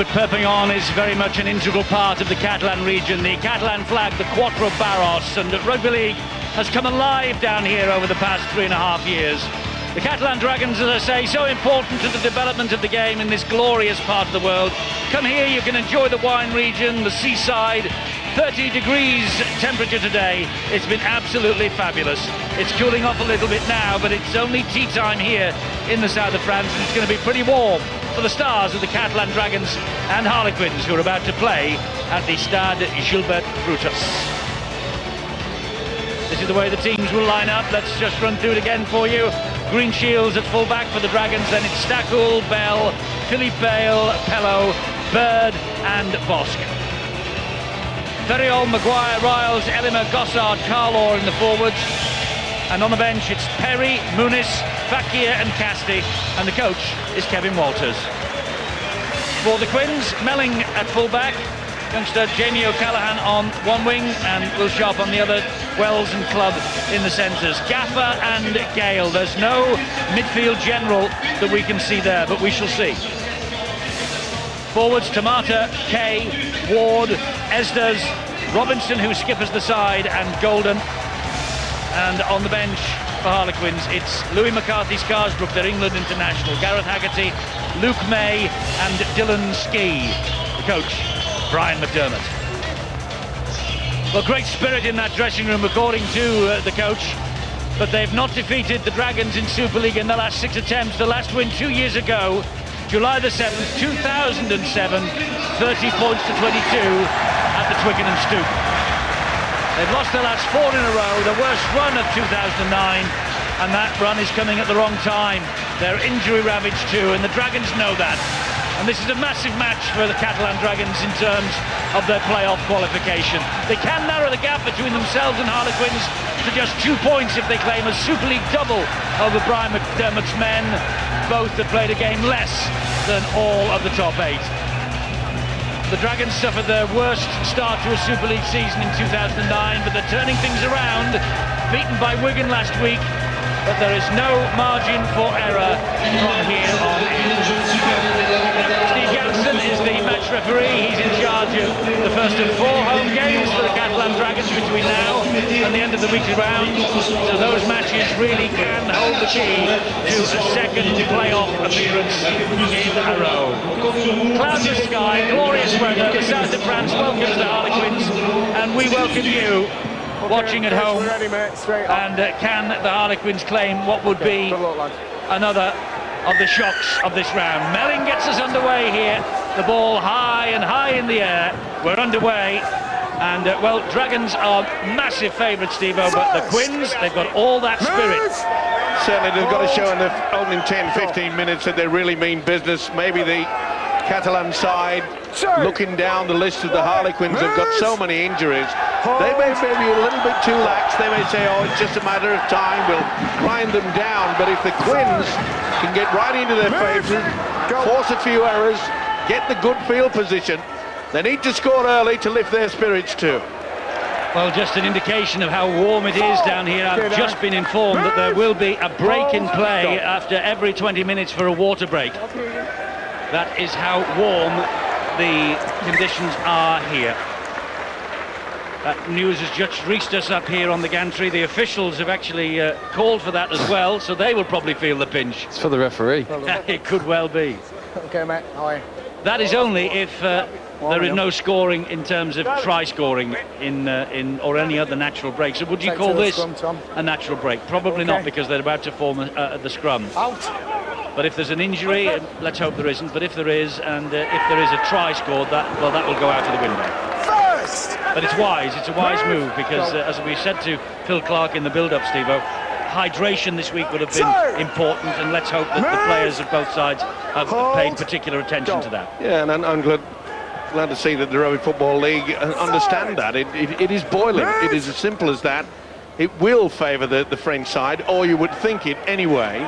but Perpignan is very much an integral part of the Catalan region. The Catalan flag, the Cuatro Barros, and rugby league has come alive down here over the past 3.5 years. The Catalan Dragons, as I say, so important to the development of the game in this glorious part of the world. Come here, you can enjoy the wine region, the seaside. 30 degrees temperature today. It's been absolutely fabulous. It's cooling off a little bit now, but it's only tea time here in the south of France, and it's going to be pretty warm for the stars of the Catalan Dragons and Harlequins, who are about to play at the Stade Gilbert Frutos. This is the way the teams will line up. Let's just run through it again for you. Green Shields at full-back for the Dragons, then it's Stachel, Bell, Philippe Bale, Pello, Bird and Bosque. Ferriol, Maguire, Riles, Elimer, Gossard, Carlaw in the forwards. And on the bench it's Perry, Muniz, Fakir and Casti. And the coach is Kevin Walters. For the Quins, Melling at full-back. Youngster Jamie O'Callaghan on one wing and Will Sharp on the other. Wells and Clubb in the centres. Gaffer and Gale. There's no midfield general that we can see there, but we shall see. Forwards, Tamata, Kay, Ward, Esders, Robinson, who skippers the side, and Golden. And on the bench for Harlequins, it's Louis McCarthy Scarsbrook, their England international, Gareth Haggerty, Luke May and Dylan Ski. The coach, Brian McDermott. Well, great spirit in that dressing room, according to the coach. But they've not defeated the Dragons in Super League in the last 6 attempts. The last win 2 years ago, July the 7th, 2007, 30 points to 22 at the Twickenham Stoop. They've lost their last 4 in a row, the worst run of 2009, and that run is coming at the wrong time. They're injury ravaged too, and the Dragons know that. And this is a massive match for the Catalan Dragons in terms of their playoff qualification. They can narrow the gap between themselves and Harlequins to just 2 points if they claim a Super League double over Brian McDermott's men. Both have played a game less than all of the top 8. The Dragons suffered their worst start to a Super League season in 2009, but they're turning things around. Beaten by Wigan last week, but there is no margin for error from here on in. Steve Jansen is the match referee. He's in charge of the first of 4 home games for the Catalan Dragons between now and the end of the weekly round. So those matches really can hold the key to a second playoff appearance in a row. Cloudless sky, glorious weather. The south of France welcomes the Harlequins, and we welcome you watching at home. And can the Harlequins claim what would be another of the shocks of this round? Melling gets us underway here. The ball high and high in the air. We're underway. And, well, Dragons are massive favourites, Steve-O, but the Quins, they've got all that spirit. Certainly they've got to show in the opening 10-15 minutes that they really mean business. Maybe the Catalan side, looking down the list of the Harlequins, have got so many injuries. They may be a little bit too lax. They may say, oh, it's just a matter of time, we'll grind them down. But if the Quins can get right into their faces, force a few errors, get the good field position, they need to score early to lift their spirits too. Well, just an indication of how warm it is down here. I've just been informed that there will be a break in play after every 20 minutes for a water break. That is how warm the conditions are here. That news has just reached us up here on the gantry. The officials have actually called for that as well, so they will probably feel the pinch. It's for the referee. It could well be. Okay, mate. How are you? That is only if there is no scoring in terms of try scoring in or any other natural break. So would you call this a natural break? Probably not, because they're about to form the scrum. Out. But if there's an injury, let's hope there isn't. But if there is, and if there is a try scored, that will go out of the window. First. But it's wise. It's a wise move because, as we said to Phil Clark in the build-up, Steve-O, hydration this week would have been important, and let's hope that the players of both sides have paid particular attention to that. Yeah, and I'm glad to see that the Rugby Football League understand that. It is boiling. It is as simple as that. It will favour the French side, or you would think it anyway.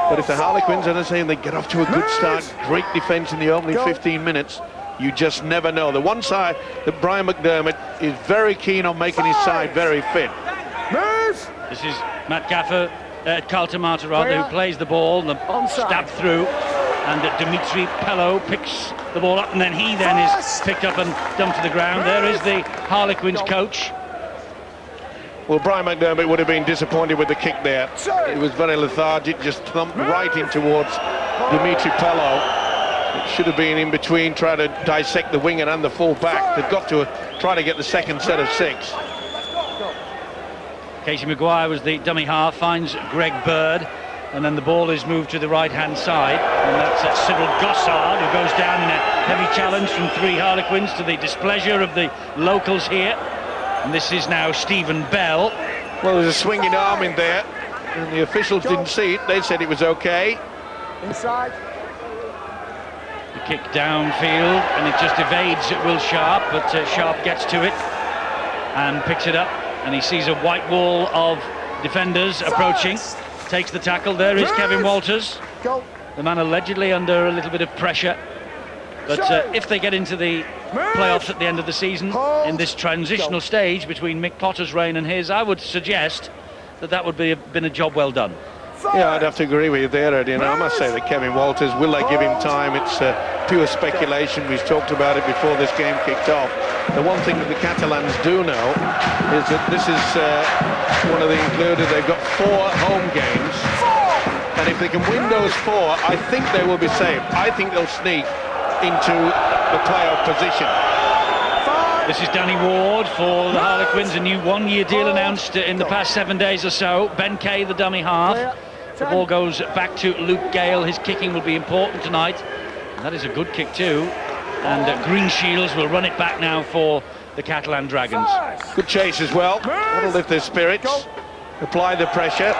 But if the Harlequins, as I say, they get off to a good start, great defence in the opening 15 minutes, you just never know. The one side that Brian McDermott is very keen on making his side very fit. This is Matt Gaffer, Carl Tamata rather, who plays the ball, the stab through. And Dimitri Pello picks the ball up, and then he is picked up and dumped to the ground. There is the Harlequins coach. Well, Brian McDermott would have been disappointed with the kick there. It was very lethargic, just thumped right in towards Dimitri Pello. It should have been in between, trying to dissect the winger and the full back. They've got to try to get the second set of 6. Casey Maguire was the dummy half, finds Greg Bird, and then the ball is moved to the right-hand side, and that's Cyril Gossard, who goes down in a heavy challenge from 3 Harlequins, to the displeasure of the locals here. And this is now Stephen Bell. Well, there's a swinging arm in there, and the officials didn't see it. They said it was okay. Inside. The kick downfield, and it just evades Will Sharp, but Sharp gets to it and picks it up, and he sees a white wall of defenders approaching, takes the tackle. There is Kevin Walters, the man allegedly under a little bit of pressure. But if they get into the playoffs at the end of the season, in this transitional stage between Mick Potter's reign and his, I would suggest that would have been a job well done. Yeah, I'd have to agree with you there, Eddie. And I must say that Kevin Walters, will they give him time? It's pure speculation. We've talked about it before this game kicked off. The one thing that the Catalans do know is that this is one of the included. They've got 4 home games. And if they can win those 4, I think they will be safe. I think they'll sneak into the playoff position. This is Danny Ward for the Harlequins, a new 1-year deal announced in the past 7 days or so. Ben Kay, the dummy half. The ball goes back to Luke Gale. His kicking will be important tonight. And that is a good kick too. And Green Shields will run it back now for the Catalan Dragons. Good chase as well. That'll lift their spirits. Apply the pressure.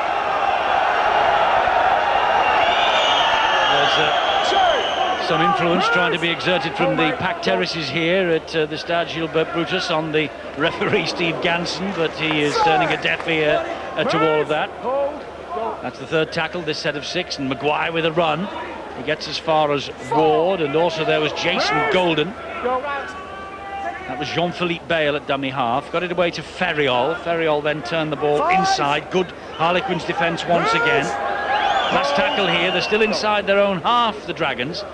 There's some influence trying to be exerted from the packed terraces here at the Stade Gilbert Brutus on the referee Steve Ganson, but he is turning a deaf ear to all of that. That's the 3rd tackle, this set of 6, and Maguire with a run. He gets as far as Ward, and also there was Jason Golden. That was Jean-Philippe Bale at dummy half. Got it away to Ferriol. Ferriol then turned the ball inside. Good Harlequins defence once again. Last tackle here. They're still inside their own half, the Dragons.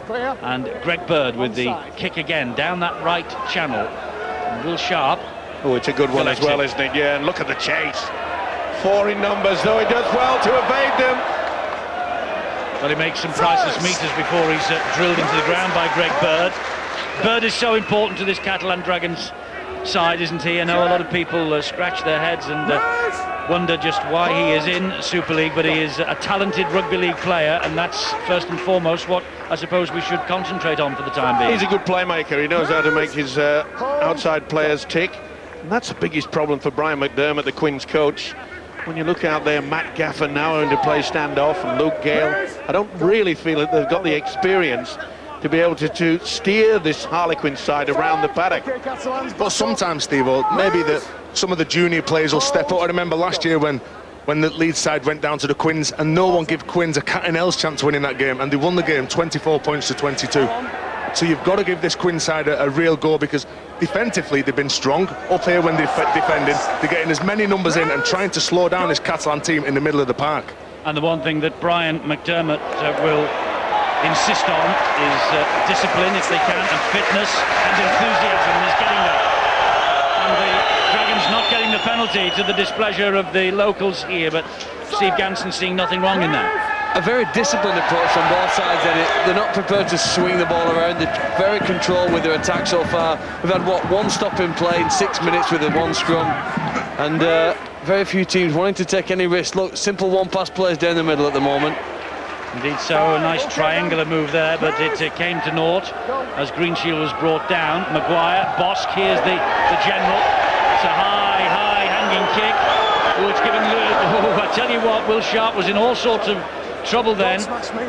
And Greg Bird with the kick again down that right channel. And Will Sharp. Oh, it's a good one as well, isn't it? Yeah, and look at the chase. 4 in numbers, though he does well to evade them. Well, he makes some priceless meters before he's drilled into the ground by Greg Bird. Bird is so important to this Catalan Dragons side, isn't he? I know a lot of people scratch their heads and wonder just why he is in Super League, but he is a talented rugby league player, and that's first and foremost what I suppose we should concentrate on for the time being. He's a good playmaker. He knows how to make his outside players tick, and that's the biggest problem for Brian McDermott, the Quins coach. When you look out there, Matt Gaffer now having to play standoff, and Luke Gale, I don't really feel that they've got the experience to be able to steer this Harlequin side around the paddock. But sometimes, Steve, maybe some of the junior players will step up. I remember last year when the Leeds side went down to the Quins, and no one gave Quins a cat and hell's chance winning that game, and they won the game 24 points to 22. So you've got to give this Quins side a real go, because defensively they've been strong. Up here when they're defending, they're getting as many numbers in and trying to slow down this Catalan team in the middle of the park. And the one thing that Brian McDermott will insist on is discipline, if they can, and fitness and enthusiasm, and he's getting that. And the Dragons not getting the penalty, to the displeasure of the locals here, but Steve Ganson seeing nothing wrong in that. A very disciplined approach on both sides, and they're not prepared to swing the ball around. They're very controlled with their attack so far. We've had, one stop in play in 6 minutes with the 1 scrum, and very few teams wanting to take any risk. Look, simple 1-pass plays down the middle at the moment. Indeed so, a nice triangular move there, but it came to naught as Greenshield was brought down. Maguire, Bosk, here's the general. It's a high hanging kick. Oh, it's given... Oh, I tell you what, Will Sharp was in all sorts of trouble then.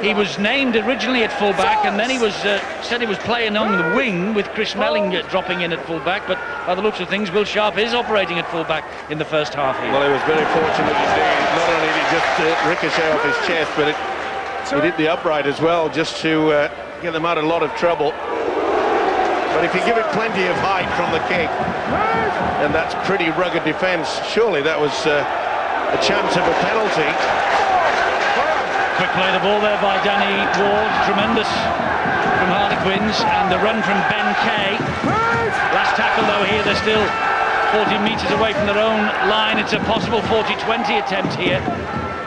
He was named originally at fullback, and then he was said he was playing on the wing with Chris Melling dropping in at fullback, but by the looks of things, Will Sharp is operating at fullback in the first half here. Well, he was very fortunate indeed. Not only did he just ricochet off his chest, but it hit the upright as well, just to get them out of a lot of trouble. But if you give it plenty of height from the kick, and that's pretty rugged defence, surely that was a chance of a penalty. quick play the ball there by Danny Ward, tremendous from Harlequins, and the run from Ben Kay. Last tackle though here, they're still 14 metres away from their own line. It's a possible 40-20 attempt here.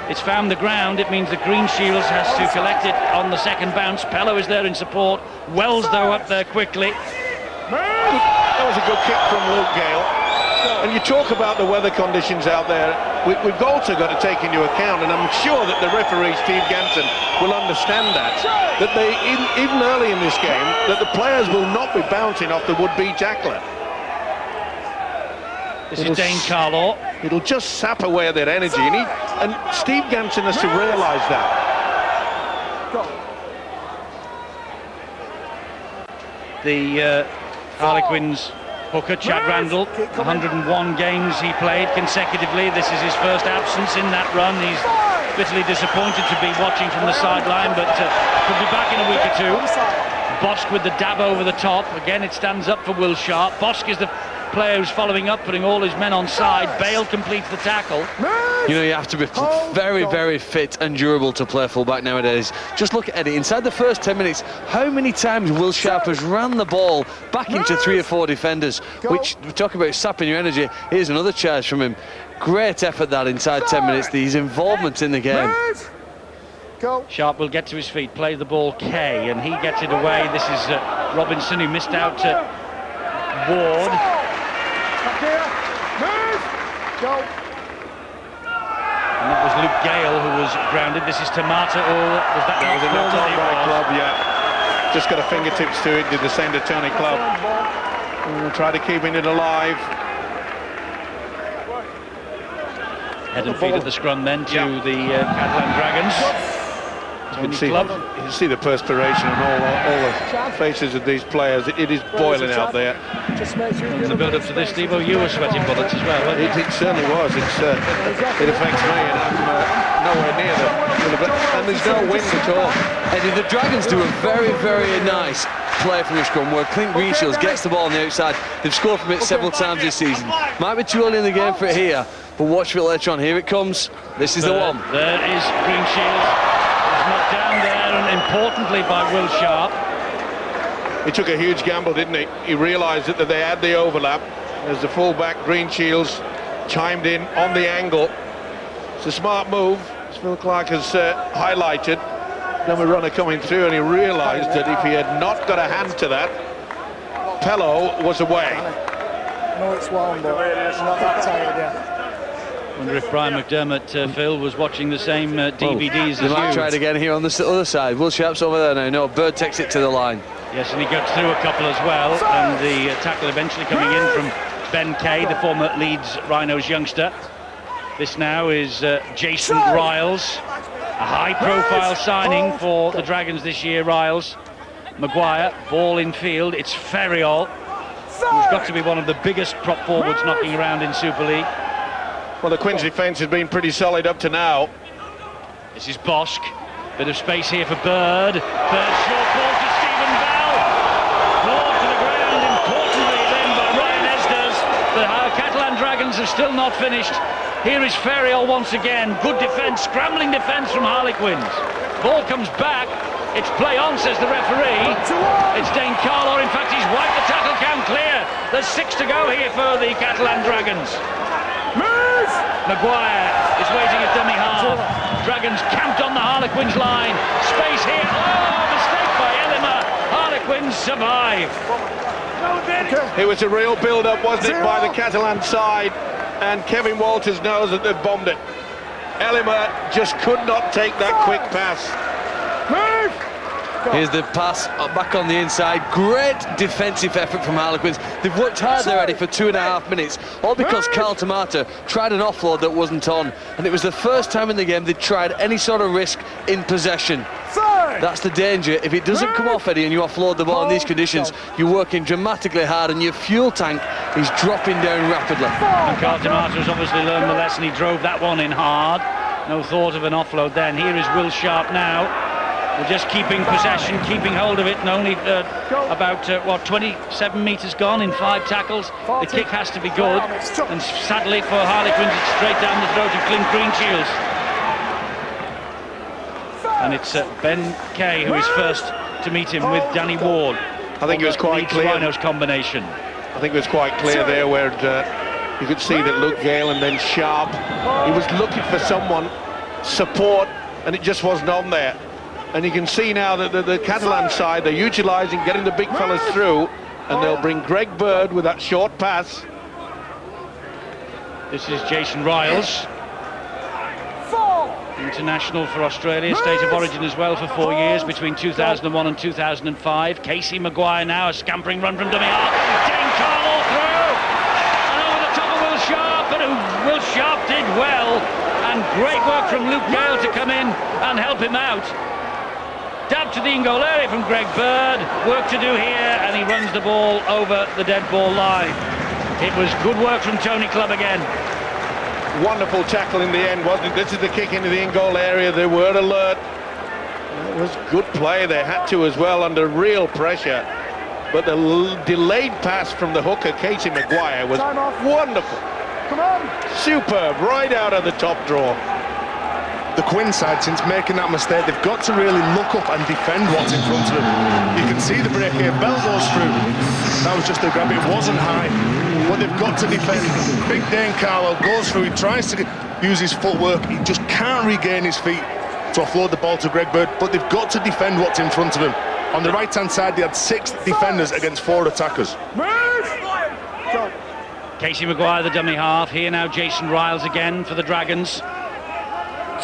It's found the ground. It means the Green Shields has to collect it on the second bounce. Pello is there in support. Wells though up there quickly. That was a good kick from Luke Gale. And you talk about the weather conditions out there. We've also got to take into account, and I'm sure that the referee Steve Ganson will understand that they, even early in this game, that the players will not be bouncing off the would-be tackler. This is Dane Carlaw. It'll just sap away their energy, and Steve Ganson has to realise that. The Harlequins hooker, Chad Randall, 101 games he played consecutively. This is his first absence in that run. He's bitterly disappointed to be watching from the sideline, but could be back in a week or two. Bosk with the dab over the top. Again, it stands up for Will Sharp. Bosk is the player who's following up, putting all his men on side. Bale completes the tackle. You know, you have to be very, very fit and durable to play full-back nowadays. Just look at Eddie. Inside the first 10 minutes, how many times Will Sharp has ran the ball back into 3 or 4 defenders, which, we talk about sapping your energy. Here's another charge from him. Great effort that inside 10 minutes, his involvement in the game. Sharp will get to his feet, play the ball Kay, and he gets it away. This is Robinson, who missed out to Ward. And that was Luke Gale who was grounded. This is Tamata, or was that was a knock on by Club, yeah. Just got a fingertips to it, did the same to Tony Club. We'll try to keeping it alive. Head and feet at the scrum then to the Catalan Dragons. You can see the perspiration on all the faces of these players. It is boiling out there. And the build-up to this, Steve, you were sweating bullets as well, weren't you? It certainly was. It affects me, and I'm nowhere near them. And there's no wind at all. Eddie, the Dragons do a very, very nice play from the scrum where Clint Greenshields gets the ball on the outside. They've scored from it several times this season. Might be too early in the game for it here, but watch for it later on. Here it comes. This is the one. There is Greenshields. Knocked down there, and importantly by Will Sharp. He took a huge gamble, didn't he? He realised that they had the overlap as the full-back Greenshields chimed in on the angle. It's a smart move, as Phil Clark has highlighted. Number runner coming through, and he realised that if he had not got a hand to that, Pello was away. No, it's warm, but it's not that tired yet. I wonder if Brian McDermott, Phil, was watching the same DVDs they as might you. try it again here on the other side. Will Sharp's over there now. No, Bird takes it to the line. Yes, and he got through a couple as well, and the tackle eventually coming in from Ben Kay, the former Leeds Rhinos youngster. This now is Jason Riles, a high-profile signing for the Dragons this year. Riles, Maguire, ball in field. It's Ferriol, who's got to be one of the biggest prop forwards knocking around in Super League. Well, the Quins defence has been pretty solid up to now. This is Bosk. Bit of space here for Bird. Bird short ball to Stephen Bell. Brought to the ground importantly then by Ryan Esders. The Catalan Dragons are still not finished. Here is Ferriol once again. Good defence, scrambling defence from Harlequins. Ball comes back. It's play on, says the referee. It's Dane Carlaw. In fact, he's wiped the tackle count clear. There's 6 to go here for the Catalan Dragons. Maguire is waiting at dummy half. Dragons camped on the Harlequins line. Space here. Oh, mistake by Elima. Harlequins survive. It was a real build-up, wasn't it, by the Catalan side, and Kevin Walters knows that they've bombed it. Elima just could not take that quick pass. Here's the pass back on the inside. Great defensive effort from Harlequins. They've worked hard there, Eddie, for 2.5 minutes, all because Carl Tamata tried an offload that wasn't on, and it was the first time in the game they'd tried any sort of risk in possession. That's the danger. If it doesn't come off, Eddie, and you offload the ball in these conditions, you're working dramatically hard and your fuel tank is dropping down rapidly. And Carl Tamata has obviously learned the lesson. He drove that one in hard. No thought of an offload then. Here is Will Sharp now. We're just keeping possession, keeping hold of it, and only about 27 metres gone in 5 tackles. The kick has to be good, and sadly for Harlequins, it's straight down the throat of Clint Greenshields. And it's Ben Kay who is first to meet him with Danny Ward. I think it was quite clear. Rhinos combination. I think it was quite clear there where you could see that Luke Gale and then Sharp, he was looking for someone, support, and it just wasn't on there. And you can see now that the Catalan side, they're utilising, getting the big fellas through, and they'll bring Greg Bird with that short pass. This is Jason Riles, international for Australia, state of origin as well for 4 years between 2001 and 2005. Casey Maguire now, a scampering run from dummy half. Dane Carlo through, and over the top of Will Sharp, but Will Sharp did well, and great work from Luke Gale to come in and help him out. Dab to the in-goal area from Greg Bird, work to do here, and he runs the ball over the dead ball line. It was good work from Tony Clubb again. Wonderful tackle in the end, wasn't it? This is the kick into the in-goal area. They were alert. It was good play. They had to as well under real pressure. But the delayed pass from the hooker, Casey Maguire, was wonderful. Come on. Superb, right out of the top draw. The Quinn side, since making that mistake, they've got to really look up and defend what's in front of them. You can see the break here. Bell goes through. That was just a grab. It wasn't high, but they've got to defend. Big Dane Carwell goes through. He tries to use his footwork. He just can't regain his feet to offload the ball to Greg Bird, but they've got to defend what's in front of them. On the right-hand side, they had 6 defenders against 4 attackers. Casey Maguire, the dummy half. Here now, Jason Riles again for the Dragons.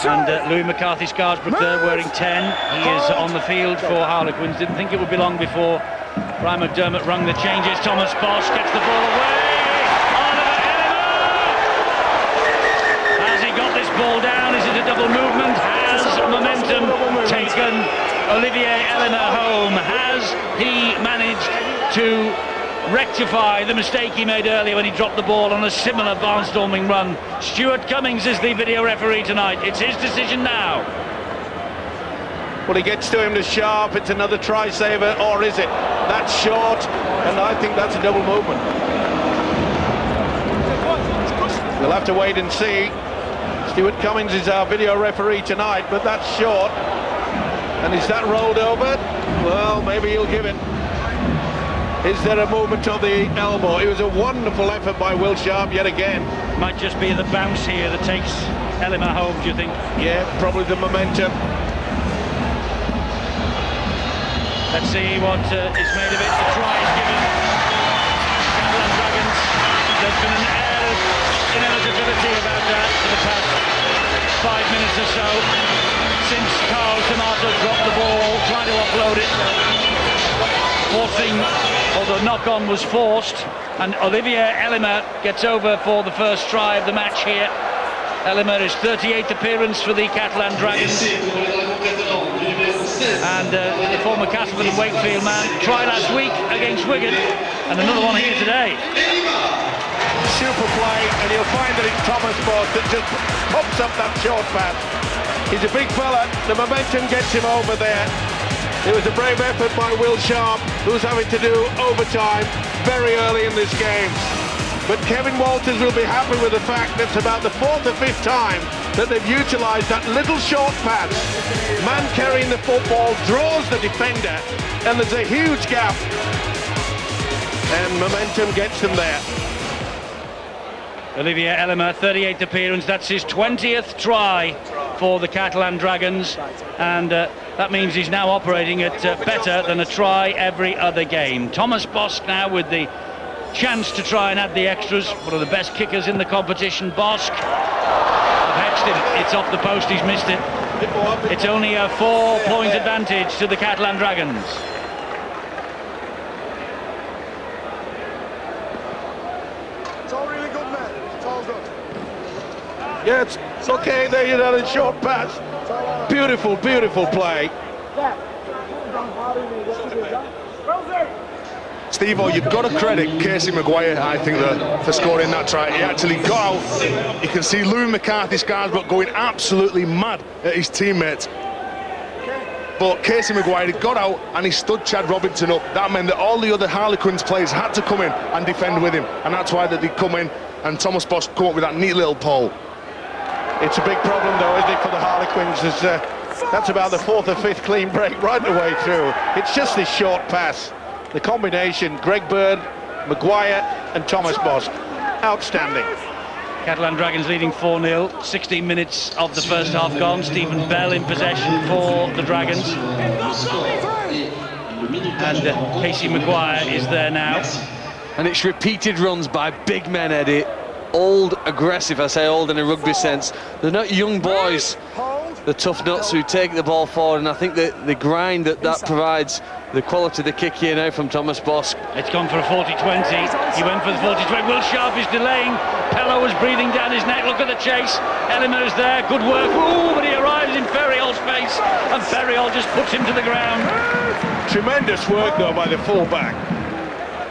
And Louis McCarthy Scarsbrook there wearing 10. He is on the field for Harlequins. Didn't think it would be long before Brian McDermott rung the changes. Thomas Bosch gets the ball away. Oliver Ellimer! Has he got this ball down? Is it a double movement? Has momentum taken Olivier Ellimer home? Has he managed to rectify the mistake he made earlier when he dropped the ball on a similar barnstorming run? Stuart Cummings is the video referee tonight. It's his decision now. Well, he gets to him to Sharp. It's another try saver, or is it? That's short, and I think that's a double movement. We'll have to wait and see. Stuart Cummings is our video referee tonight, but that's short. And is that rolled over? Well, maybe he'll give it. Is there a movement on the elbow? It was a wonderful effort by Will Sharp yet again. Might just be the bounce here that takes Ellimer home, do you think? Yeah, probably the momentum. Let's see what is made of it. The try is given. Catalan Dragons. There's been an air of inevitability about that for the past 5 minutes or so since Carl Tomato dropped the ball, trying to offload it. Forcing, or the knock-on was forced, and Olivier Ellimer gets over for the first try of the match here. Ellimer is 38th appearance for the Catalan Dragons, and the former Castleford and Wakefield man tried last week against Wigan, and another one here today. Super play, and you'll find that it's Thomas Bosch that just pops up that short pass. He's a big fella, the momentum gets him over there. It was a brave effort by Will Sharp, who's having to do overtime very early in this game. But Kevin Walters will be happy with the fact that it's about the 4th or 5th time that they've utilised that little short pass. Man carrying the football, draws the defender, and there's a huge gap. And momentum gets them there. Olivier Ellimer, 38th appearance, that's his 20th try for the Catalan Dragons, and that means he's now operating at better than a try every other game. Thomas Bosch now with the chance to try and add the extras, one of the best kickers in the competition. Bosch, I've hexed him, it's off the post, he's missed it. It's only a 4-point advantage to the Catalan Dragons. It's all really good, man. It's all good. Yeah, it's okay, there you know, the short pass. Beautiful, beautiful play. Steve-O, you've got to credit Casey Maguire, I think, for scoring that try. He actually got out. You can see Louis McCarthy Scarsbrook going absolutely mad at his teammates. But Casey Maguire got out and he stood Chad Robinson up. That meant that all the other Harlequins players had to come in and defend with him. And that's why they come in and Thomas Bosch come up with that neat little pole. It's a big problem, though, isn't it, for the Harlequins? As That's about the 4th or 5th clean break right the way through. It's just this short pass. The combination, Greg Bird, Maguire and Thomas Bosk. Outstanding. Catalan Dragons leading 4-0. 16 minutes of the first half gone. Stephen Bell in possession for the Dragons. And Casey Maguire is there now. And it's repeated runs by big men, Eddie. Old, aggressive, I say old in a rugby sense. They're not young boys, the tough nuts who take the ball forward, and I think that the grind that provides, the quality of the kick here now from Thomas Bosk. It's gone for a 40-20. He went for the 40-20. Will Sharp is delaying. Pello was breathing down his neck. Look at the chase. Ellimer is there. Good work. Ooh, but he arrives in Ferriol's face, and Ferriol just puts him to the ground. Tremendous work, though, by the full-back.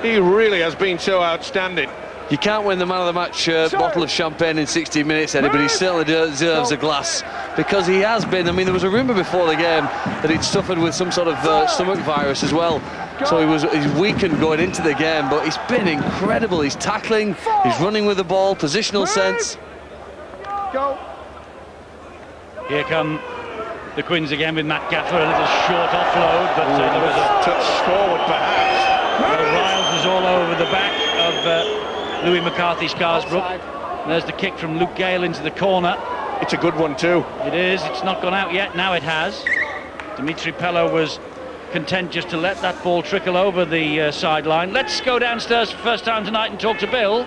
He really has been so outstanding. You can't win the man of the match bottle of champagne in 60 minutes, Eddie, but he certainly deserves a glass, because he has been. I mean, there was a rumour before the game that he'd suffered with some sort of stomach virus as well, so he's weakened going into the game, but he's been incredible. He's tackling, he's running with the ball, positional sense. Here come the Quins again with Matt Gaffer, a little short offload, but there was a touch forward perhaps. Riles was all over the back of Louis McCarthy Scarsbrook. And there's the kick from Luke Gale into the corner. It's a good one too. It is. It's not gone out yet. Now it has. Dimitri Pello was content just to let that ball trickle over the sideline. Let's go downstairs for the first time tonight and talk to Bill.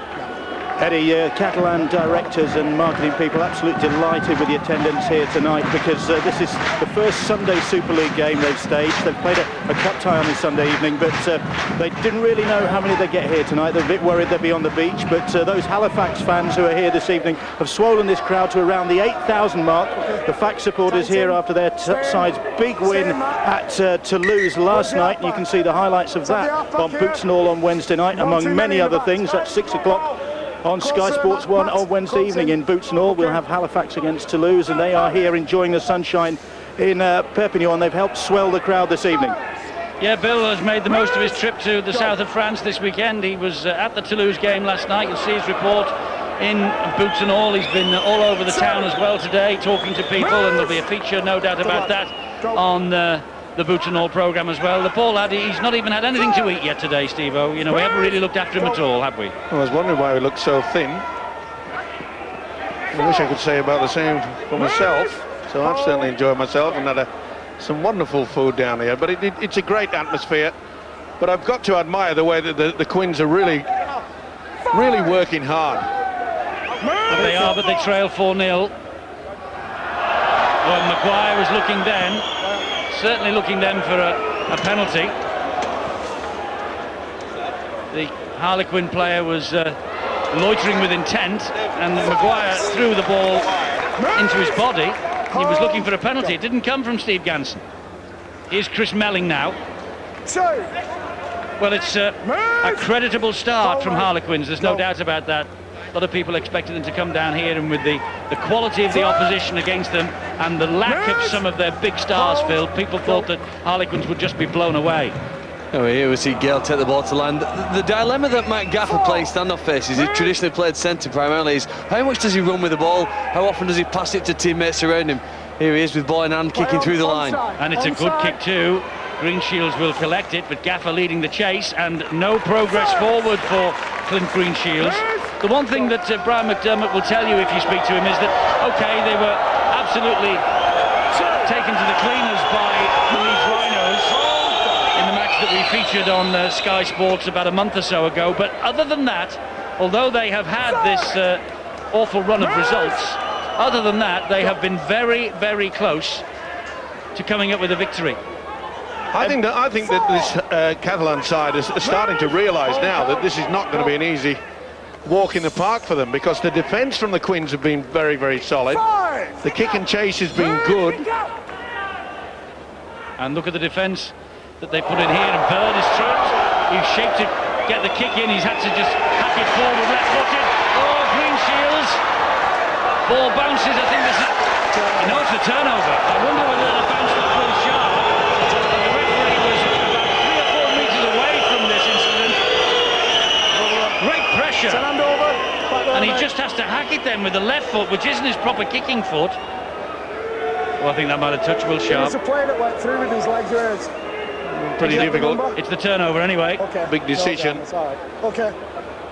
Eddie, Catalan directors and marketing people absolutely delighted with the attendance here tonight, because this is the first Sunday Super League game they've staged. They've played a cup tie on this Sunday evening, but they didn't really know how many they'd get here tonight. They're a bit worried they'd be on the beach, but those Halifax fans who are here this evening have swollen this crowd to around the 8,000 mark. The FAC supporters here after their side's big win at Toulouse last night, and you can see the highlights of that on Boots and All on Wednesday night, among many other things. At 6 o'clock on Sky Sports 1 on Wednesday evening in Boots and All, we'll have Halifax against Toulouse, and they are here enjoying the sunshine in Perpignan. They've helped swell the crowd this evening. Yeah, Bill has made the most of his trip to the south of France this weekend. He was at the Toulouse game last night. You'll see his report in Boots and All. He's been all over the town as well today, talking to people, and there'll be a feature, no doubt about that, on the Boots and All programme as well. The poor lad, he's not even had anything to eat yet today, Steve-O. You know, we haven't really looked after him at all, have we? I was wondering why he looked so thin. I wish I could say about the same for myself. So I've certainly enjoyed myself and had some wonderful food down here. But it's a great atmosphere. But I've got to admire the way that the Quins are really working hard. They are, but they trail 4-0. Well, Maguire was looking then. Certainly looking then for a penalty. The Harlequin player was loitering with intent, and Maguire threw the ball into his body. He was looking for a penalty. It didn't come from Steve Ganson. Here's Chris Melling now. Well, it's a creditable start from Harlequins, there's no doubt about that. A lot of people expected them to come down here, and with the quality of the opposition against them and the lack of some of their big stars, Phil, people thought that Harlequins would just be blown away. Oh, here we see Gale take the ball to land. The dilemma that Matt Gaffer playing standoff faces, he traditionally played centre primarily, is how much does he run with the ball? How often does he pass it to teammates around him? Here he is with ball in hand, kicking through the line. And it's a good kick too. Greenshields will collect it, but Gaffer leading the chase, and no progress forward for Clint Greenshields. The one thing that Brian McDermott will tell you if you speak to him is that, OK, they were absolutely taken to the cleaners by the Leeds Rhinos in the match that we featured on Sky Sports about a month or so ago. But other than that, although they have had this awful run of results, other than that, they have been very, very close to coming up with a victory. I think that this Catalan side is starting to realise now that this is not going to be an easy walk in the park for them, because the defence from the Quins have been very, very solid. The kick and chase has been good. And look at the defence that they put in here, and Bird is trapped. He's shaped to get the kick in. He's had to just hack it forward, left-footed. Oh, Greenshields. Ball bounces. I think this is... No, it's a turnover. I wonder whether the bounce was full sharp. The referee was about 3 or 4 metres away from this incident. Great pressure. And he just has to hack it then with the left foot, which isn't his proper kicking foot. Well, I think that might have touched Will It Sharp. was a player that went through with his legs raised. Pretty difficult. It's the turnover anyway. Okay. Big decision. That's all right. Okay.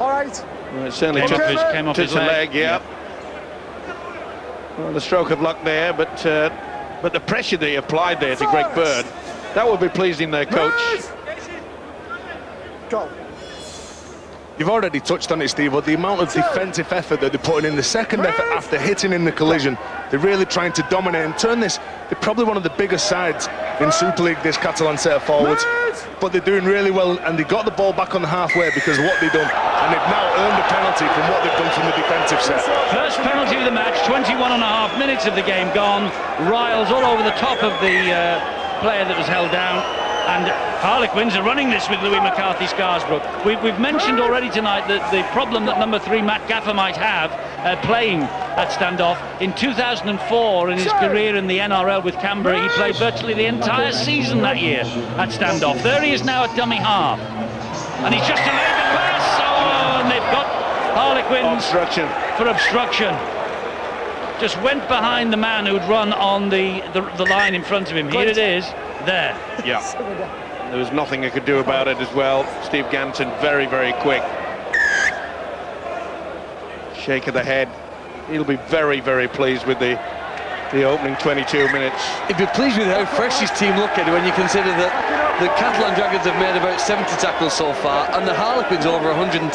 All right. Well, it certainly Came off his the leg. leg, yeah. Well, the stroke of luck there, but the pressure that he applied there to Greg Bird, that will be pleasing their coach. Go. You've already touched on it, Steve, but the amount of defensive effort that they're putting in, the second effort after hitting in the collision, they're really trying to dominate and turn this. They're probably one of the biggest sides in Super League, this Catalan set of forwards, but they're doing really well, and they got the ball back on the halfway because of what they've done, and they've now earned a penalty from what they've done from the defensive set. First penalty of the match, 21.5 minutes of the game gone. Riles all over the top of the player that was held down. And Harlequins are running this with Louis McCarthy Scarsbrook. We've mentioned already tonight that the problem that number 3 Matt Gaffer might have playing at standoff. In 2004, in his career in the NRL with Canberra, he played virtually the entire season that year at standoff. There he is now at dummy half. And he's just delayed the pass. Oh, and they've got Harlequins for obstruction. Just went behind the man who'd run on the line in front of him. Here it is. There. Yeah. There was nothing I could do about it as well. Steve Ganson very, very quick. Shake of the head. He'll be very, very pleased with the opening 22 minutes. He'd be pleased with how fresh his team look at it when you consider that the Catalan Dragons have made about 70 tackles so far and the Harlequins over 110.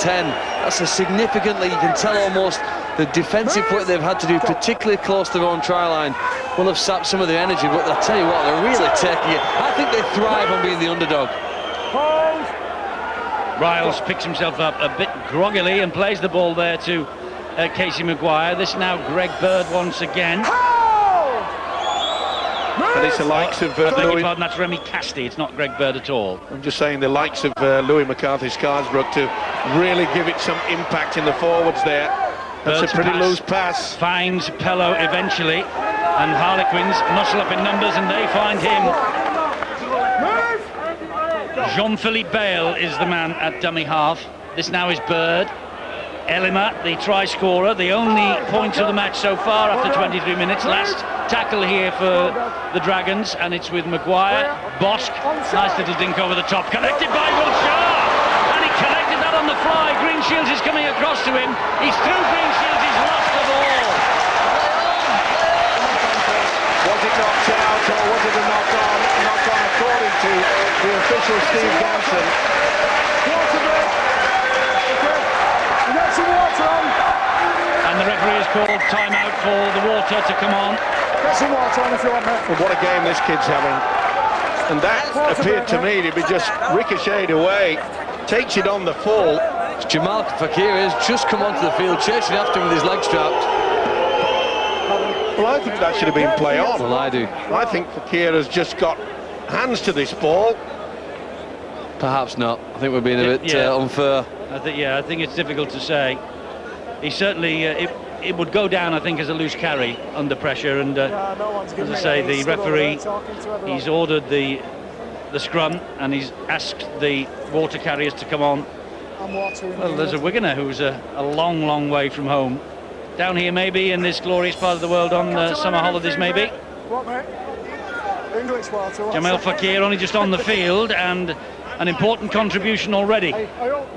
That's a significantly, you can tell almost the defensive work they've had to do, particularly close to their own try line, will have sapped some of their energy, but I'll tell you what, they're really taking it. I think they thrive on being the underdog. Riles picks himself up a bit groggily and plays the ball there to Casey Maguire. This now Greg Bird once again. But it's the likes of Louis... Pardon, that's Remy Casti, it's not Greg Bird at all. I'm just saying the likes of Louis McCarthy Scarsbrook to really give it some impact in the forwards there. That's Bird's a pretty pass loose pass. Finds Pello eventually, and Harlequins muscle up in numbers and they find him. Jean-Philippe Bale is the man at dummy half. This now is Bird. Elima, the try scorer, the only point of the match so far after 23 minutes. Last tackle here for the Dragons, and it's with Maguire. Bosk, nice little dink over the top, connected by Will Sharp, and he collected that on the fly. Greenshields is coming across to him. He's through Greenshields, he's lost the ball. Was it knocked out or was it a knock-on? Knock-on according to the official Steve Ganson. And the referee has called timeout for the water to come on. Get some water on if you want, mate. Well, what a game this kid's having. And that appeared to me to be just ricocheted away. Takes it on the full. Jamal Fakir has just come onto the field, chasing after him with his leg strapped. Well, I think that should have been play on. Well, I do. I think Fakir has just got hands to this ball. Perhaps not. I think we're being a bit unfair. I think it's difficult to say. He certainly, it would go down, I think, as a loose carry under pressure. And as I say, the referee, he's ordered the scrum and he's asked the water carriers to come on. Well, there's a Wiganer who's a long, long way from home. Down here, maybe, in this glorious part of the world on summer holidays, maybe. What, mate? English water. Jamal Fakir only just on the field and an important contribution already. Hey,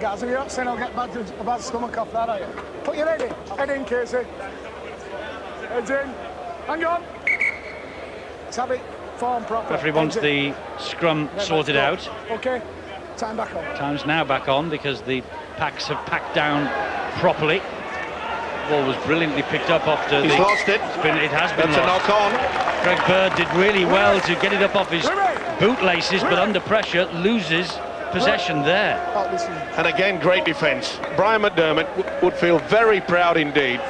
guys, are you not saying I'll get a bad stomach off that, are you? Put your head in. Head in, Casey. Heads in. Hang on. Let's have it. Form proper. Referee wants the scrum sorted out. Okay. Time back on. Time's now back on because the packs have packed down properly. The ball was brilliantly picked up after He's lost it. It has been That's lost. a knock on. Greg Bird did really well to get it up off his bootlaces, but under pressure loses possession there. And again, great defence. Brian McDermott would feel very proud indeed.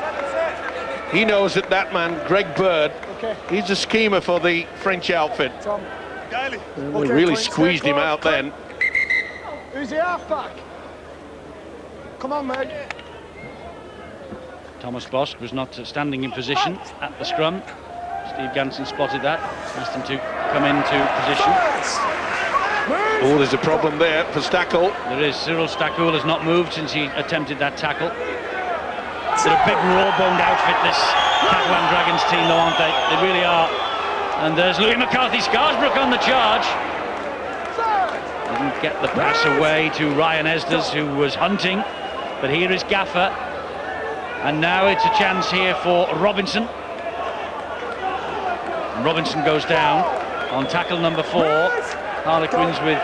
He knows that man, Greg Bird, he's a schemer for the French outfit. They really squeezed him out then. Who's the half-back? Come on, mate. Thomas Bosk was not standing in position at the scrum. Steve Ganson spotted that, asked him to come into position. Oh, there's a problem there for Stackle. There is. Cyril Stackul has not moved since he attempted that tackle. They're a big raw-boned outfit, this Catalan Dragons team, though, aren't they? They really are. And there's Louis McCarthy Scarsbrook on the charge. Didn't get the pass away to Ryan Esders, who was hunting. But here is Gaffer. And now it's a chance here for Robinson. And Robinson goes down on tackle number 4. Harlequins with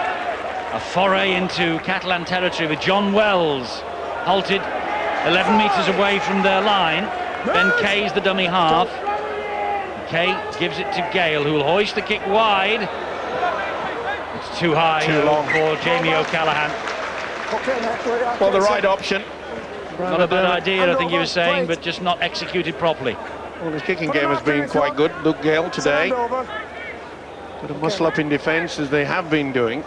a foray into Catalan territory with John Wells halted 11 metres away from their line. Ben Kay's the dummy half. Kay gives it to Gale, who will hoist the kick wide. It's too high, too long for Jamie O'Callaghan. Well, the right option. Not a bad idea, I think he was saying, but just not executed properly. Well, his kicking game has been quite good, Luke Gale, today. Got to muscle up in defence, as they have been doing.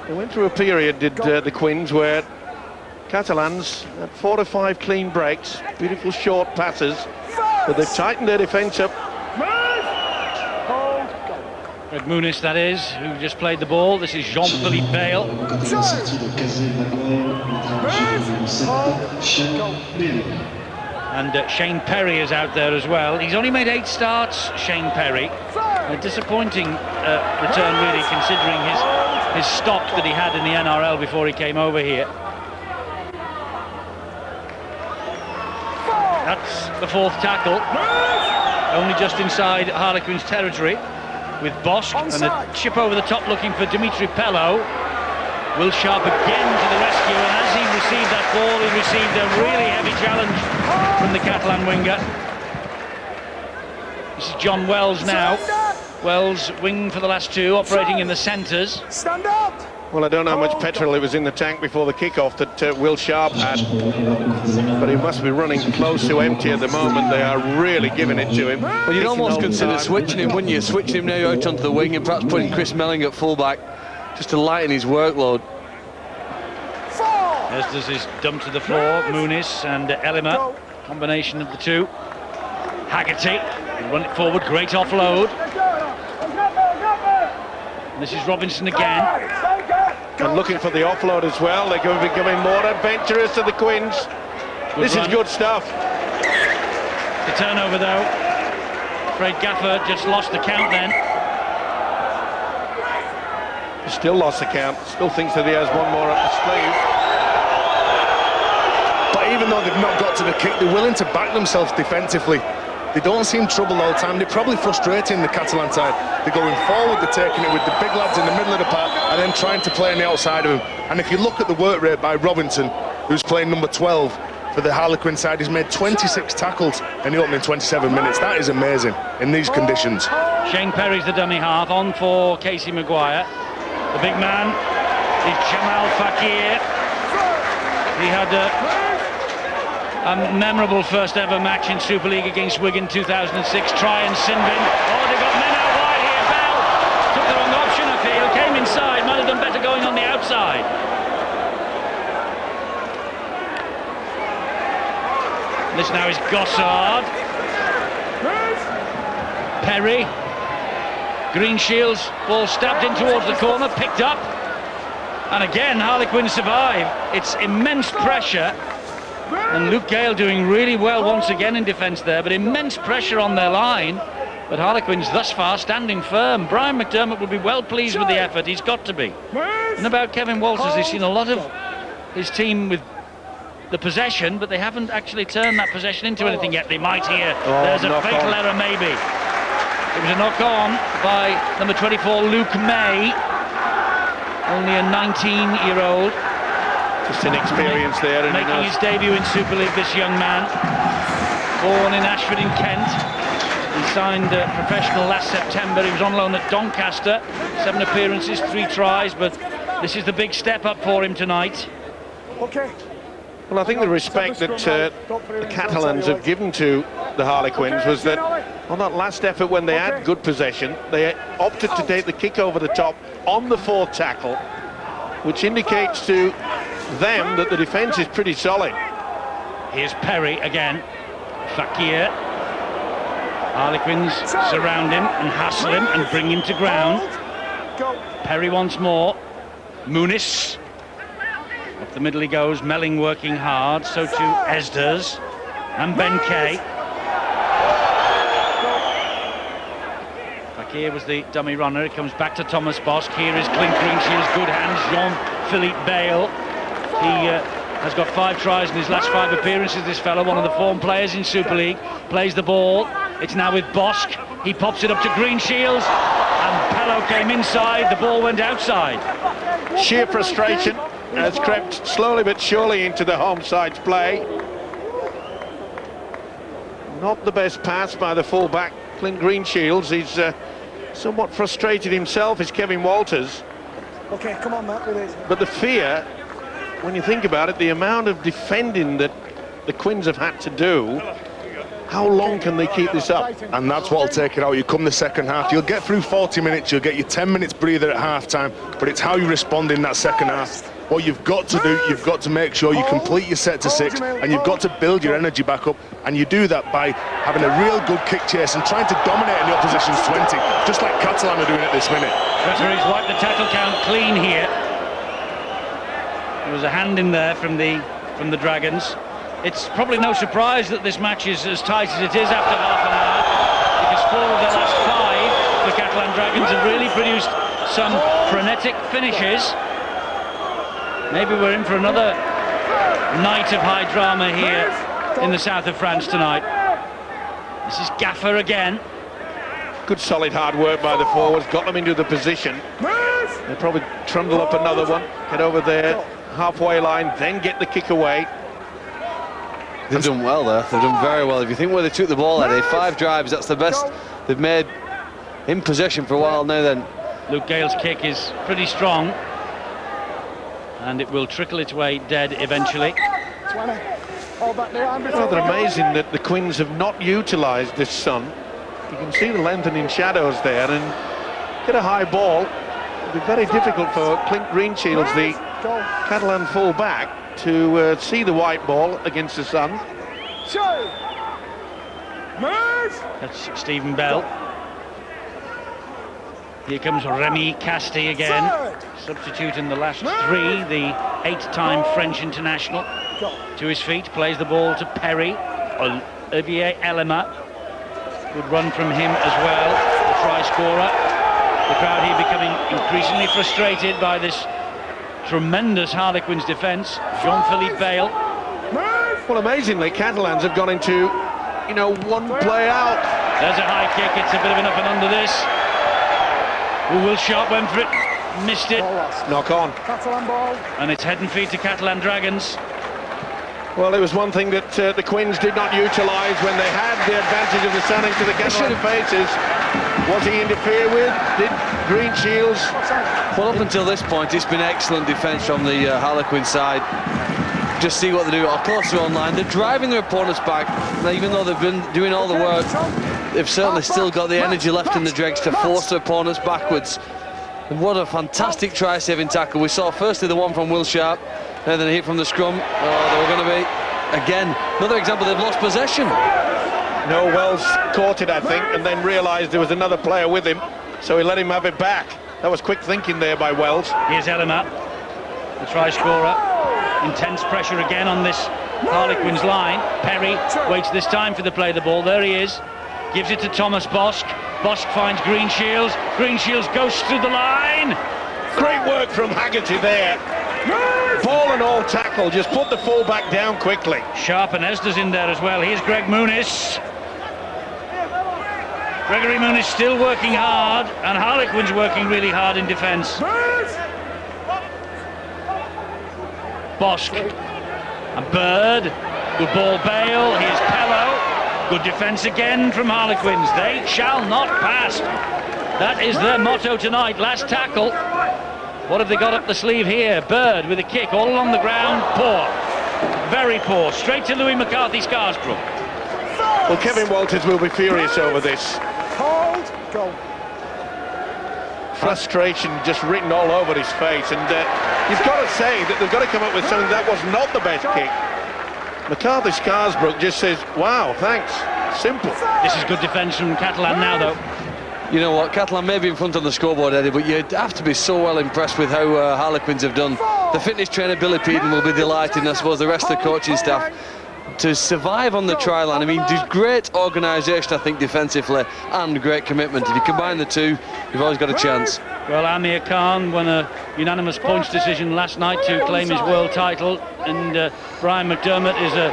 They went through a period, did the Quins, where Catalans had 4 or 5 clean breaks, beautiful short passes, but they've tightened their defence up. Greg Muniz, that is, who just played the ball. This is Jean-Philippe Bale. And Shane Perry is out there as well. He's only made 8 starts, Shane Perry. A disappointing return, really, considering his stock that he had in the NRL before he came over here. That's the 4th tackle. Only just inside Harlequins territory, with Bosch and a chip over the top looking for Dimitri Pello. Will Sharp again to the rescue, and as he received that ball, he received a really heavy challenge from the Catalan winger. This is John Wells now. Wells, wing for the last 2, operating in the centres. Stand up! Well, I don't know how much petrol it was in the tank before the kick-off that Will Sharp had, but he must be running close to empty at the moment. They are really giving it to him. Well, you'd almost consider switching him, wouldn't you? Switching him now out onto the wing and perhaps putting Chris Melling at fullback just to lighten his workload. Esders is dumped to the floor. Muniz and Elima, combination of the two. Haggerty, run it forward, great offload. And this is Robinson again. And looking for the offload as well. They're going to be becoming more adventurous to the Quins. This is good stuff. The turnover, though. Afraid Gaffer just lost the count then. Still lost the count. Still thinks that he has one more up the sleeve. But even though they've not got to the kick, they're willing to back themselves defensively. They don't seem troubled all the time. They're probably frustrating the Catalan side. They're going forward, they're taking it with the big lads in the middle of the park and then trying to play on the outside of them. And if you look at the work rate by Robinson, who's playing number 12 for the Harlequin side, he's made 26 tackles in the opening 27 minutes. That is amazing in these conditions. Shane Perry's the dummy half, on for Casey Maguire. The big man is Jamal Fakir. He had a memorable first ever match in Super League against Wigan 2006. Try and Sinbin. Oh, they got men out wide here. Bell took the wrong option, I feel. Came inside. Might have done better going on the outside. This now is Gossard. Perry. Greenshields, ball stabbed in towards the corner, picked up. And again, Harlequins survive. It's immense pressure. And Luke Gale doing really well once again in defence there, but immense pressure on their line. But Harlequins thus far standing firm. Brian McDermott will be well pleased with the effort. He's got to be. And about Kevin Walters, he's seen a lot of his team with the possession, but they haven't actually turned that possession into anything yet. They might here. There's a fatal error maybe. It was a knock-on by number 24, Luke May. Only a 19-year-old. Just inexperience there. Making his debut in Super League, this young man. Born in Ashford in Kent. He signed professional last September. He was on loan at Doncaster. 7 appearances, 3 tries, but this is the big step up for him tonight. Okay. Well, I think the respect that the Catalans have given to the Harlequins was that on that last effort when they had good possession, they opted to take the kick over the top on the 4th tackle, which indicates to them that the defence is pretty solid. Here's Perry again. Fakir. Harlequins surround him and hassle him and bring him to ground. Perry once more. Muniz. Up the middle he goes, Melling working hard, so too Esders and Ben Kay. Back here was the dummy runner. It comes back to Thomas Bosk. Here is Clint Greenshields, good hands. Jean-Philippe Bale. He has got 5 tries in his last 5 appearances. This fellow, one of the form players in Super League, plays the ball. It's now with Bosk. He pops it up to Greenshields, and Pello came inside. The ball went outside. Sheer frustration has crept slowly but surely into the home side's play. Not the best pass by the full-back Clint Greenshields. He's somewhat frustrated himself, is Kevin Walters. Okay, come on, Matt, with it. But the fear, when you think about it, the amount of defending that the Quins have had to do, how long can they keep this up? And that's what'll take it out. You come the second half, you'll get through 40 minutes, you'll get your 10 minutes breather at half-time, but it's how you respond in that second half. What you've got to do, you've got to make sure you complete your set to 6, and you've got to build your energy back up, and you do that by having a real good kick chase and trying to dominate in the opposition's 20, just like Catalan are doing at this minute. Referee's wiped the tackle count clean here. There was a hand in there from the Dragons. It's probably no surprise that this match is as tight as it is after half an hour, because 4 of the last 5 the Catalan Dragons have really produced some frenetic finishes. Maybe we're in for another night of high drama here in the south of France tonight. This is Gaffer again. Good solid hard work by the forwards, got them into the position. They'll probably trundle up another one, get over there, halfway line, then get the kick away. They've done well there, they've done very well. If you think where they took the ball, Eddie, 5 drives, that's the best they've made in possession for a while now then. Luke Gale's kick is pretty strong, and it will trickle its way dead eventually. Rather amazing that the Quins have not utilised this sun. You can see the lengthening shadows there, and get a high ball. It'll be very difficult for Clint Greenshields, the Catalan full-back, to see the white ball against the sun. That's Stephen Bell. Here comes Remy Casti again, substitute in the last 3, the 8-time French international. To his feet, plays the ball to Perry. Olivier Elema. Good run from him as well, the try scorer. The crowd here becoming increasingly frustrated by this tremendous Harlequins defence. Jean-Philippe Bale. Well, amazingly, Catalans have gone into, one play out. There's a high kick, it's a bit of an up and under this. Will Sharp went for it, missed it. Knock on. Catalan ball. And it's head and feet to Catalan Dragons. Well, it was one thing that the Quins did not utilise when they had the advantage of the sun into the Catalan faces. Was he interfered with? Did Greenshields? Well, up until this point, it's been excellent defence from the Harlequin side. Just see what they do. Of course, they're online. They're driving their opponents back. Now, even though they've been doing all the work, they've certainly still got the energy left in the dregs to force their opponents backwards. And what a fantastic try-saving tackle. We saw firstly the one from Will Sharp, and then a hit from the scrum. Oh, they were going to be, again, another example, they've lost possession. No, Wells caught it, I think, and then realised there was another player with him, so he let him have it back. That was quick thinking there by Wells. Here's Elema, the try scorer. Intense pressure again on this Harlequins line. Perry waits this time for the play the ball. There he is. Gives it to Thomas Bosk. Bosk finds Greenshields. Greenshields goes through the line. Great work from Haggerty there. Ball and all tackle. Just put the full-back down quickly. Sharp and Esda's in there as well. Here's Greg Muniz. Gregory Muniz still working hard, and Harlequins working really hard in defence. Bosk and Bird. Good ball, Bale. Here's Pello. Good defence again from Harlequins. They shall not pass. That is their motto tonight. Last tackle. What have they got up the sleeve here? Bird with a kick all along the ground. Poor. Very poor. Straight to Louis McCarthy Scarsbrook. Well, Kevin Walters will be furious over this. Hold, go. Frustration just written all over his face, and you've got to say that they've got to come up with something that was not the best kick. McCarthy Scarsbrook just says, wow, thanks. Simple. This is good defence from Catalan now, though. You know what, Catalan may be in front on the scoreboard, Eddie, but you'd have to be so well impressed with how Harlequins have done. The fitness trainer Billy Peden will be delighted, and I suppose the rest of the coaching staff. to survive on the try line. I mean, there's great organisation, I think, defensively, and great commitment. If you combine the two, you've always got a chance. Well, Amir Khan won a unanimous points decision last night to claim his world title, and Brian McDermott is a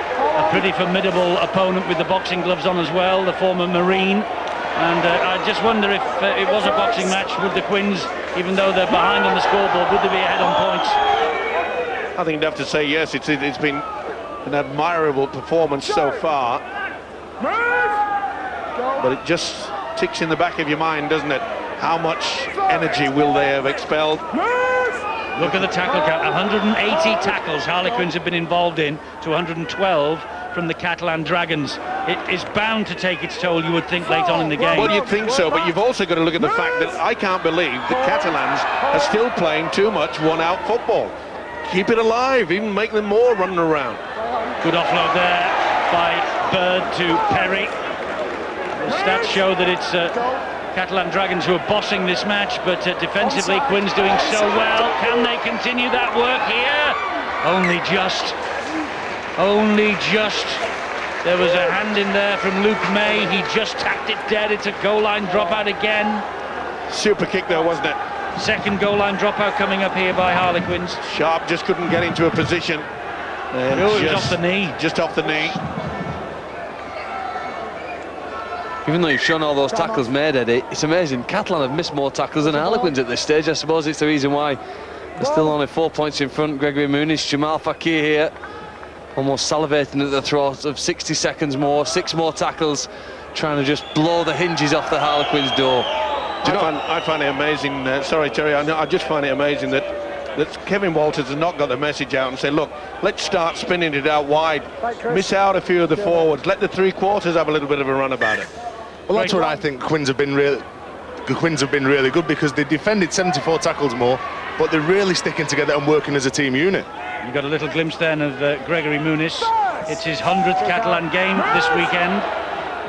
pretty formidable opponent with the boxing gloves on as well, the former Marine. And I just wonder if it was a boxing match, would the Quins, even though they're behind on the scoreboard, would they be ahead on points? I think you'd have to say yes. It's been an admirable performance so far, but it just ticks in the back of your mind, doesn't it? How much energy will they have expelled? Look at the tackle count. 180 tackles Harlequins have been involved in to 112 from the Catalan Dragons. It is bound to take its toll, you would think, late on in the game. Well, you'd think so, but you've also got to look at the fact that I can't believe the Catalans are still playing too much one-out football. Keep it alive, even make them more running around. Good offload there by Bird to Perry. The stats show that it's Catalan Dragons who are bossing this match, but defensively Quins doing so well. Can they continue that work here? Only just. There was a hand in there from Luke May. He just tapped it dead. It's a goal line dropout again. Super kick though, wasn't it? Second goal line dropout coming up here by Harlequins. Sharp just couldn't get into a position. And it was off the knee. Just off the knee. Even though you've shown all those tackles made, Eddie, it's amazing. Catalan have missed more tackles than Harlequins at this stage. I suppose it's the reason why they're still only 4 points in front. Gregory Muniz, Jamal Fakir here, almost salivating at the throat of 60 seconds more, 6 more tackles, trying to just blow the hinges off the Harlequins' door. I find it amazing, sorry Terry, I just find it amazing that Kevin Walters has not got the message out and say, look, let's start spinning it out wide, miss out a few of the forwards, let the three-quarters have a little bit of a run about it. Well, that's what I think Quins have been really good, because they defended 74 tackles more, but they're really sticking together and working as a team unit. You got a little glimpse then of Gregory Muniz. It's his 100th Catalan game this weekend.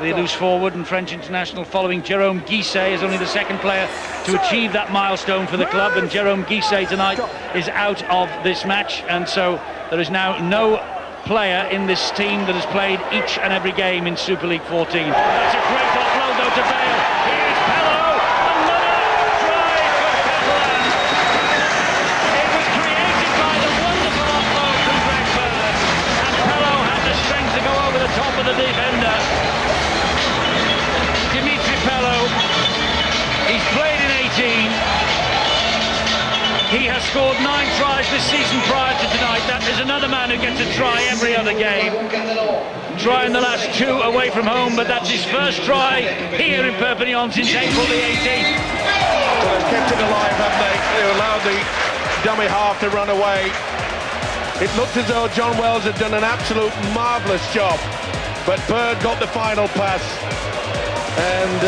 The loose forward and French international, following Jérôme Guisset, is only the second player to achieve that milestone for the club, and Jérôme Guisset tonight is out of this match, and so there is now no player in this team that has played each and every game in Super League 14. That's a great offload though to Bale. Here's Pello, another try for Catalan. It was created by the wonderful offload from Greg Bird, and Pello had the strength to go over the top of the defender. Dimitri Pello, he's played in 18. He has scored 9 tries this season prior to tonight. That is another man who gets a try every other game. Trying the last 2 away from home, but that's his first try here in Perpignan since April the 18th. Well, they've kept it alive, haven't they? They allowed the dummy half to run away. It looked as though John Wells had done an absolute marvellous job, but Bird got the final pass, and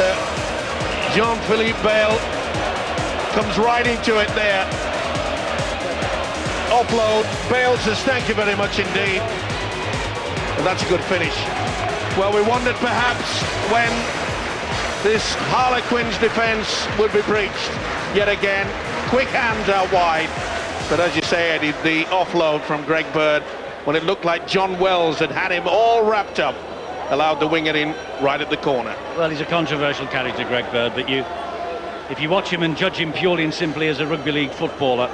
Jean-Philippe Bale comes right into it there. Offload. Bale says thank you very much indeed, and that's a good finish. Well, we wondered perhaps when this Harlequins defence would be breached yet again. Quick hands out wide, but as you say, Eddie, the offload from Greg Bird, when it looked like John Wells had him all wrapped up, allowed the winger in right at the corner. Well, he's a controversial character, Greg Bird, but if you watch him and judge him purely and simply as a rugby league footballer,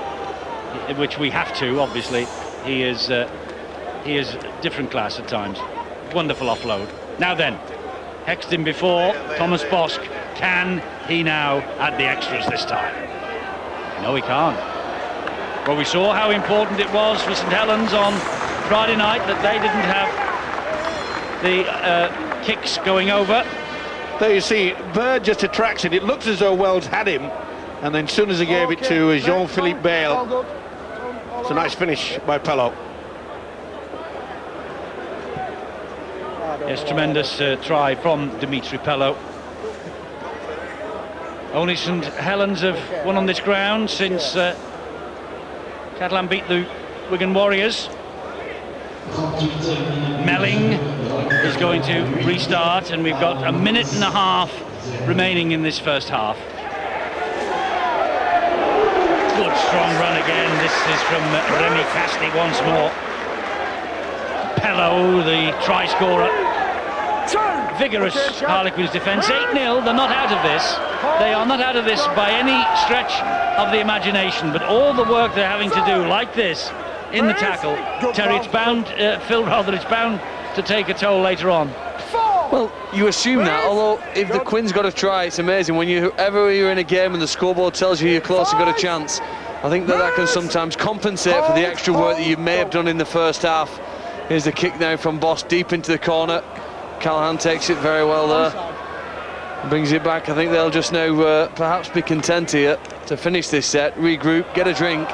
which we have to, obviously, he is different class at times. Wonderful offload. Now then, hexed him before, Thomas Bosk. Can he now add the extras this time? No, he can't. Well, we saw how important it was for St Helens on Friday night that they didn't have the kicks going over. There you see, Bird just attracts it. It looks as though Wells had him, and then as soon as he gave it to Jean-Philippe Bale, it's a nice finish by Pello. Yes, tremendous try from Dimitri Pello. Only St Helens have won on this ground since Catalan beat the Wigan Warriors. Melling is going to restart, and we've got a minute and a half remaining in this first half. Good strong run again. This is from Remy Casti once more. Pello, the try scorer. Vigorous Harlequins defence. 8-0, they're not out of this. They are not out of this by any stretch of the imagination, but all the work they're having to do, like this, in the tackle, Terry, it's bound, Phil, rather, it's bound to take a toll later on. Well, you assume that, although if the Quins got a try, it's amazing. Whenever you're in a game and the scoreboard tells you you're close and got a chance, I think that can sometimes compensate for the extra work that you may have done in the first half. Here's the kick now from Boss deep into the corner. Callahan takes it very well there. Brings it back. I think they'll just now perhaps be content here to finish this set, regroup, get a drink,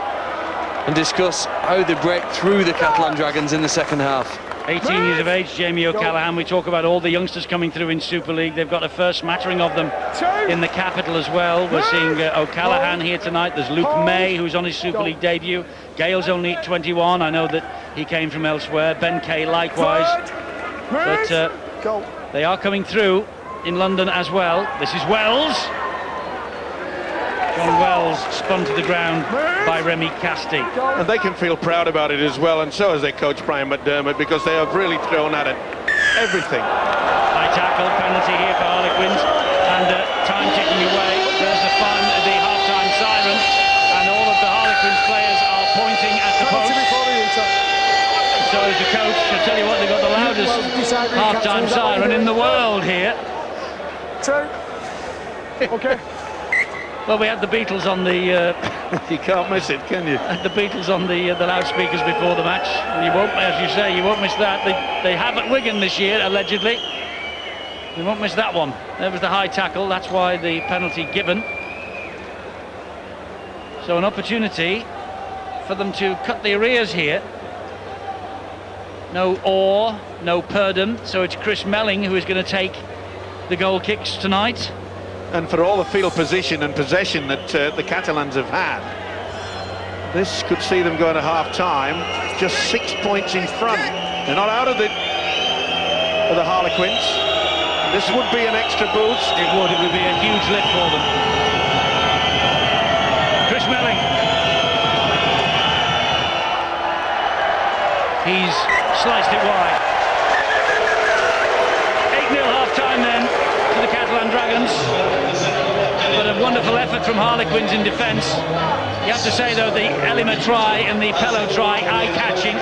and discuss how they break through the Catalan Dragons in the second half. 18 years of age, Jamie O'Callaghan. We talk about all the youngsters coming through in Super League. They've got a first smattering of them in the capital as well. We're seeing O'Callaghan here tonight. There's Luke May, who's on his Super League debut. Gale's only 21. I know that he came from elsewhere. Ben Kay likewise. But they are coming through in London as well. This is Wells. John Wells spun to the ground by Remy Casti. And they can feel proud about it as well, and so has their coach Brian McDermott, because they have really thrown at it everything. High tackle, penalty here for Harlequins, and time ticking away. There's the half-time siren, and all of the Harlequins players are pointing at the post. So is the coach. I'll tell you what, they've got the loudest half-time siren in the world here. Okay. Well, we had the Beatles on the... You can't miss it, can you? The Beatles on the loudspeakers before the match. You won't, as you say, you won't miss that. They have at Wigan this year, allegedly. You won't miss that one. There was the high tackle. That's why the penalty given. So an opportunity for them to cut the arrears here. No Orr, no Purdom. So it's Chris Melling who is going to take the goal kicks tonight. And for all the field position and possession that the Catalans have had, this could see them going to half-time just 6 points in front. They're not out of the Harlequins. This would be an extra boost. It would be a huge lift for them. Chris Melling. He's sliced it wide. 8-0 half-time then to the Catalan Dragons. But a wonderful effort from Harlequins in defence. You have to say, though, the Elima try and the Pello try, eye-catching.